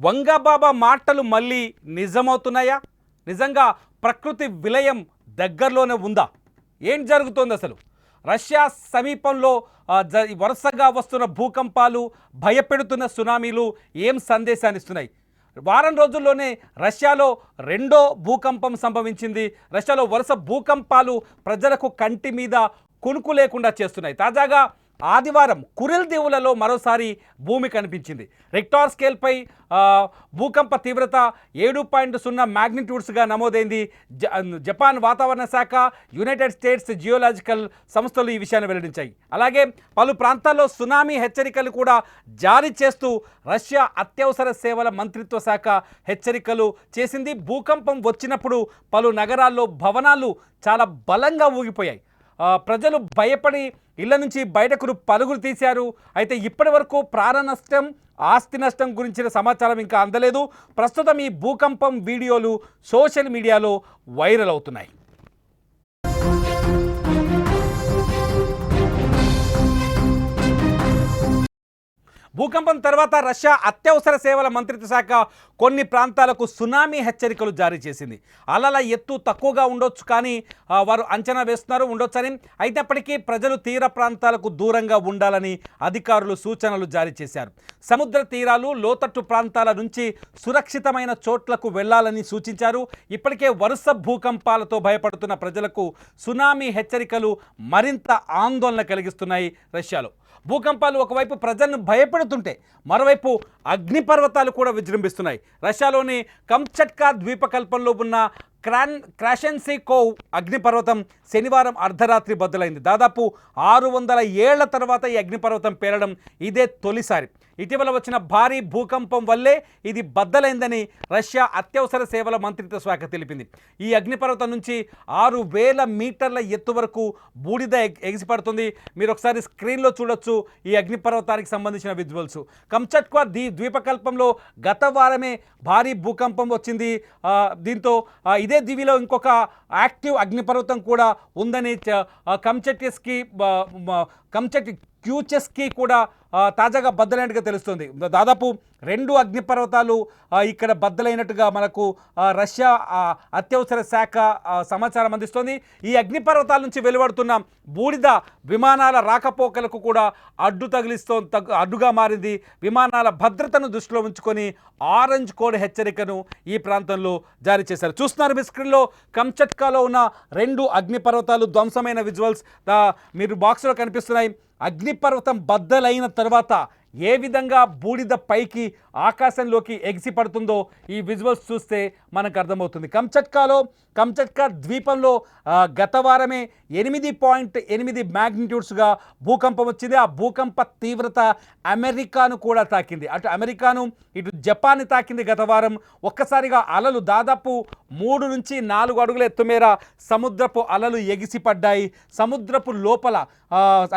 వంగబాబా మాటలు మళ్ళీ నిజమవుతున్నాయా? నిజంగా ప్రకృతి విలయం దగ్గరలోనే ఉందా? ఏం జరుగుతోంది అసలు? రష్యా సమీపంలో వరుసగా వస్తున్న భూకంపాలు, భయపెడుతున్న సునామీలు ఏం సందేశాన్ని ఇస్తున్నాయి? వారం రోజుల్లోనే రష్యాలో రెండో భూకంపం సంభవించింది. రష్యాలో వరుస భూకంపాలు ప్రజలకు కంటి మీద కునుకు లేకుండా చేస్తున్నాయి. తాజాగా ఆదివారం కురిల్ దీవులలో మరోసారి భూమి కనిపించింది. రిక్టార్ స్కేల్పై భూకంప తీవ్రత 7.0 మ్యాగ్నిట్యూడ్స్గా నమోదైంది. జపాన్ వాతావరణ శాఖ, యునైటెడ్ స్టేట్స్ జియోలాజికల్ సంస్థలు ఈ విషయాన్ని వెల్లడించాయి. అలాగే పలు ప్రాంతాల్లో సునామీ హెచ్చరికలు కూడా జారీ చేస్తూ రష్యా అత్యవసర సేవల మంత్రిత్వ శాఖ హెచ్చరికలు చేసింది. భూకంపం వచ్చినప్పుడు పలు నగరాల్లో భవనాలు చాలా బలంగా ఊగిపోయాయి. ప్రజలు భయపడి ఇళ్ల నుంచి బయటకు పరుగులు తీశారు. అయితే ఇప్పటి వరకు ప్రాణ నష్టం, ఆస్తి నష్టం గురించిన సమాచారం ఇంకా అందలేదు. ప్రస్తుతం ఈ భూకంపం వీడియోలు సోషల్ మీడియాలో వైరల్ అవుతున్నాయి. భూకంపం తర్వాత రష్యా అత్యవసర సేవల మంత్రిత్వ శాఖ కొన్ని ప్రాంతాలకు సునామీ హెచ్చరికలు జారీ చేసింది. అలల ఎత్తు తక్కువగా ఉండొచ్చు, కానీ వారు అంచనా వేస్తున్నారు ఉండొచ్చని. అయినప్పటికీ ప్రజలు తీర ప్రాంతాలకు దూరంగా ఉండాలని అధికారులు సూచనలు జారీ చేశారు. సముద్ర తీరాలు, లోతట్టు ప్రాంతాల నుంచి సురక్షితమైన చోట్లకు వెళ్లాలని సూచించారు. ఇప్పటికే వరుస భూకంపాలతో భయపడుతున్న ప్రజలకు సునామీ హెచ్చరికలు మరింత ఆందోళన కలిగిస్తున్నాయి. రష్యాలో భూకంపాలు ఒకవైపు ప్రజలను భయపెడుతుంటే మరోవైపు అగ్నిపర్వతాలు కూడా విజృంభిస్తున్నాయి. రష్యాలోని కంచట్కా ద్వీపకల్పంలో ఉన్న క్రాషెన్సికోవ్ అగ్నిపర్వతం శనివారం అర్ధరాత్రి బద్దలైంది. దాదాపు 600 ఏళ్ల తర్వాత ఈ అగ్నిపర్వతం పేలడం ఇదే తొలిసారి. ఇటీవల వచ్చిన భారీ భూకంపం వల్లే ఇది బద్దలైందని రష్యా అత్యవసర సేవల మంత్రిత్వ శాఖ తెలిపింది. ఈ అగ్నిపర్వతం నుంచి 6000 మీటర్ల ఎత్తు వరకు బూడిద ఎగిసిపడుతుంది. మీరు ఒకసారి స్క్రీన్లో చూడొచ్చు ఈ అగ్నిపర్వతానికి సంబంధించిన విజువల్స్. కంచట్కా ద్వీపకల్పంలో గత వారమే భారీ భూకంపం వచ్చింది. దీంతో ఇదే దీవిలో ఇంకొక యాక్టివ్ అగ్నిపర్వతం కూడా ఉందని క్యూచెస్కి కూడా తాజాగా బద్దలైనట్టుగా తెలుస్తుంది. దాదాపు 2 అగ్నిపర్వతాలు ఇక్కడ బద్దలైనట్టుగా మనకు రష్యా అత్యవసర శాఖ సమాచారం అందిస్తోంది. ఈ అగ్నిపర్వతాల నుంచి వెలువడుతున్న బూడిద విమానాల రాకపోకలకు కూడా అడ్డుగా మారింది. విమానాల భద్రతను దృష్టిలో ఉంచుకొని ఆరెంజ్ కోడ్ హెచ్చరికను ఈ ప్రాంతంలో జారీ చేశారు. చూస్తున్నారు మీ స్క్రీన్లో కంచట్కాలో ఉన్న 2 అగ్నిపర్వతాలు ధ్వంసమైన విజువల్స్ మీరు బాక్స్లో కనిపిస్తున్నాయి. అగ్నిపర్వతం బద్దలైన తర్వాత ఏ విధంగా బూడిద పైకి ఆకాశంలోకి ఎగిసిపడుతుందో ఈ విజువల్స్ చూస్తే మనకు అర్థమవుతుంది. కంచట్కా ద్వీపంలో గత వారమే 8.8 మ్యాగ్నిట్యూడ్స్గా భూకంపం వచ్చింది. ఆ భూకంప తీవ్రత అమెరికాను కూడా తాకింది. అటు అమెరికాను, ఇటు జపాన్ని తాకింది. గత వారం ఒక్కసారిగా అలలు దాదాపు 3 నుంచి 4 అడుగుల ఎత్తు మేర సముద్రపు అలలు ఎగిసిపడ్డాయి. సముద్రపు లోపల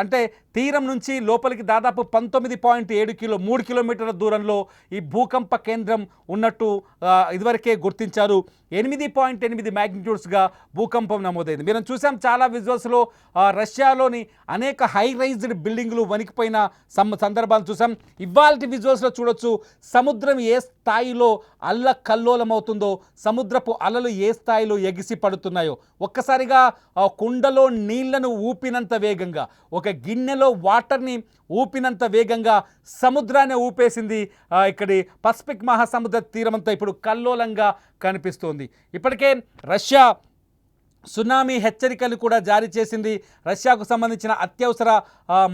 అంటే తీరం నుంచి లోపలికి దాదాపు 3 కిలోమీటర్ల దూరంలో ఈ భూకంప కేంద్రం ఉన్నట్టు ఇదివరకే గుర్తించారు. 8.8 మ్యాగ్నిట్యూడ్స్గా భూకంపం నమోదైంది. మనం చూసాం చాలా విజువల్స్లో రష్యాలోని అనేక హై రైజ్డ్ బిల్డింగ్లు వణికిపోయిన సందర్భాలు చూసాం. ఇవాల్టి విజువల్స్లో చూడొచ్చు సముద్రం ఏ స్థాయిలో అల్లకల్లోలం అవుతుందో, సముద్రపు అలలు ఏ స్థాయిలో ఎగిసి పడుతున్నాయో. ఒక్కసారిగా కుండలో నీళ్లను ఊపినంత వేగంగా, ఒక గిన్నెలో వాటర్ని ఊపినంత వేగంగా సముద్రాన్ని ఊపేసింది. ఇక్కడి పసిఫిక్ మహాసముద్ర తీరమంతా ఇప్పుడు కల్లోలంగా కనిపిస్తోంది. ఇప్పటికే రష్యా సునామీ హెచ్చరికలు కూడా జారీ చేసింది. రష్యాకు సంబంధించిన అత్యవసర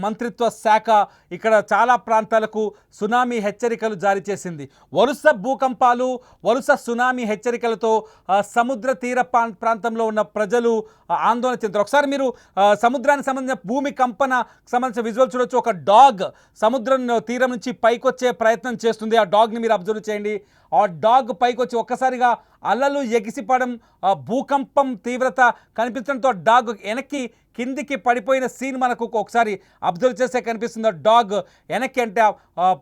మంత్రిత్వ శాఖ ఇక్కడ చాలా ప్రాంతాలకు సునామీ హెచ్చరికలు జారీ చేసింది. వరుస భూకంపాలు, వరుస సునామీ హెచ్చరికలతో సముద్ర తీర ప్రాంతంలో ఉన్న ప్రజలు ఆందోళన చెందుతారు. ఒకసారి మీరు సముద్రానికి సంబంధించిన భూమి కంపన సంబంధించిన విజువల్ చూడొచ్చు. ఒక డాగ్ సముద్రం తీరం నుంచి పైకొచ్చే ప్రయత్నం చేస్తుంది. ఆ డాగ్ని మీరు అబ్జర్వ్ చేయండి. ఆ డాగ్ పైకి వచ్చి ఒక్కసారిగా అలలు ఎగిసిపడడం, భూకంపం తీవ్రత కనిపించడంతో డాగ్ వెనక్కి కిందికి పడిపోయిన సీన్ మనకు ఒకసారి అబ్జర్వ్ చేస్తే కనిపిస్తుంది. డాగ్ వెనక్కి అంటే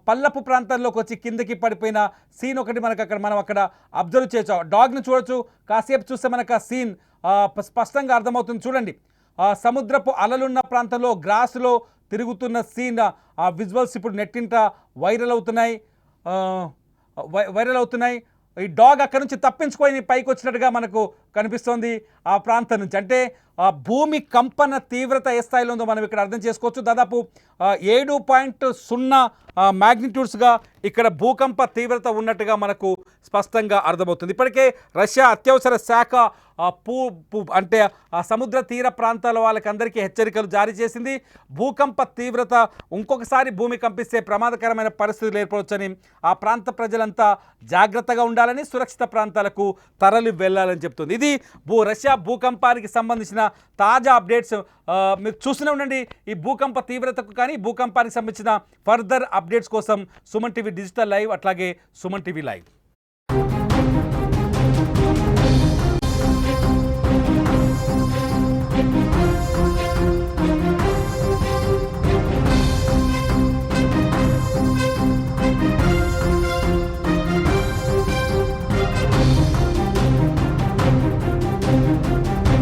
పల్లపు ప్రాంతంలోకి వచ్చి కిందికి పడిపోయిన సీన్ ఒకటి మనం అక్కడ అబ్జర్వ్ చేయొచ్చు. డాగ్ని చూడొచ్చు. కాసేపు చూస్తే మనకు ఆ సీన్ స్పష్టంగా అర్థమవుతుంది. చూడండి, సముద్రపు అలలున్న ప్రాంతంలో గ్రాస్లో తిరుగుతున్న సీన్, ఆ విజువల్స్ ఇప్పుడు నెట్టింట వైరల్ అవుతున్నాయి. వైరల్ అవుతున్నాయి. ఈ డాగ్ అక్కడ నుంచి తప్పించుకొని పైకి వచ్చినట్టుగా మనకు కనిపిస్తోంది ఆ ప్రాంతం నుంచి. అంటే భూమి కంపన తీవ్రత ఏ స్థాయిలో ఉందో మనం ఇక్కడ అర్థం చేసుకోవచ్చు. దాదాపు 7.0 మ్యాగ్నిట్యూడ్స్గా ఇక్కడ భూకంప తీవ్రత ఉన్నట్టుగా మనకు స్పష్టంగా అర్థమవుతుంది. ఇప్పటికే రష్యా అత్యవసర శాఖ అంటే ఆ సముద్ర తీర ప్రాంతాల వాళ్ళకందరికీ హెచ్చరికలు జారీ చేసింది. భూకంప తీవ్రత ఇంకొకసారి భూమి కంపిస్తే ప్రమాదకరమైన పరిస్థితులు ఏర్పడవచ్చని, ఆ ప్రాంత ప్రజలంతా జాగ్రత్తగా ఉండాలని, సురక్షిత ప్రాంతాలకు తరలి వెళ్ళాలని చెప్తుంది. ఇది రష్యా భూకంపానికి సంబంధించిన తాజా అప్డేట్స్. మీరు చూస్తూనే ఉండండి ఈ భూకంప తీవ్రతకు కానీ భూకంపానికి సంబంధించిన ఫర్దర్ అప్డేట్స్ కోసం సుమన్ టీవీ డిజిటల్ లైవ్, అట్లాగే సుమన్ టీవీ లైవ్.